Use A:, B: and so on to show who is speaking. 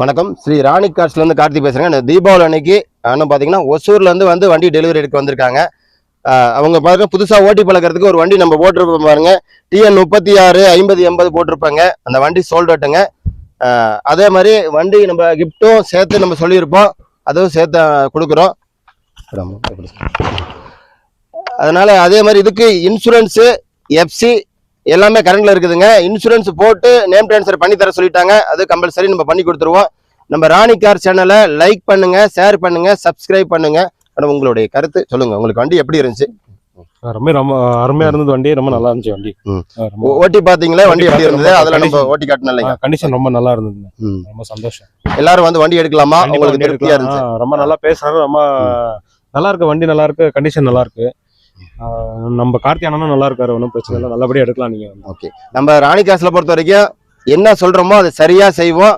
A: வணக்கம். ஸ்ரீ ராணி கார்ஸ்லேருந்து கார்த்தி பேசுகிறேங்க. இந்த தீபாவளி அன்னைக்கு இன்னும் பார்த்தீங்கன்னா ஒசூர்லேருந்து வந்து வண்டி டெலிவரி எடுக்க வந்திருக்காங்க. அவங்க பாருங்க புதுசாக ஓட்டி பழக்கிறதுக்கு ஒரு வண்டி நம்ம போட்டிருப்போம் பாருங்க. TN 36 50 80 போட்டிருப்பாங்க. அந்த வண்டி சோல்ட் அவுட்டுங்க. அதே மாதிரி வண்டி நம்ம கிஃப்ட்டும் சேர்த்து நம்ம சொல்லியிருப்போம், அதுவும் சேர்த்து கொடுக்குறோம். அதனால அதே மாதிரி இதுக்கு இன்சூரன்ஸு FC எல்லாமே கரண்ட்ல இருக்குதுங்க. இன்சூரன்ஸ் போட்டு நேம் ட்ரான்ஸ்ஃபர் பண்ணி தர சொல்லிட்டாங்க. அது கம்பல்சரி நம்ம பண்ணி கொடுத்துருவோம். நம்ம ராணி கார் சேனலை லைக் பண்ணுங்க, ஷேர் பண்ணுங்க, சப்ஸ்கிரைப் பண்ணுங்க. உங்களுடைய கருத்து சொல்லுங்க. உங்களுக்கு வண்டி எப்படி இருந்துச்சு?
B: ரொம்ப அருமையா இருந்தது. வண்டி ரொம்ப நல்லா இருந்துச்சு. வண்டி
A: ஓட்டி பாத்தீங்களா? வண்டி எப்படி இருந்தது? அதெல்லாம் நம்ம ஓட்டி காட்டணும்.
B: கண்டிஷன் ரொம்ப நல்லா இருந்தது. ரொம்ப சந்தோஷம்.
A: எல்லாரும் வந்து வண்டி எடுக்கலாமா? உங்களுக்கு திருப்தியா இருந்துச்சு?
B: ரொம்ப நல்லா பேசுறாரு. ரொம்ப நல்லா இருக்கு. வண்டி நல்லா இருக்கு. கண்டிஷன் நல்லா இருக்கு. நம்ம கார்த்தி அண்ணனும் நல்லா இருக்காரு. ஒன்றும் பிரச்சனை இல்லை. நல்லபடியா எடுக்கலாம் நீங்க.
A: ஓகே. நம்ம ராணி கார்ஸ்ல பொறுத்த வரைக்கும் என்ன சொல்றோமோ அதை சரியா செய்வோம்.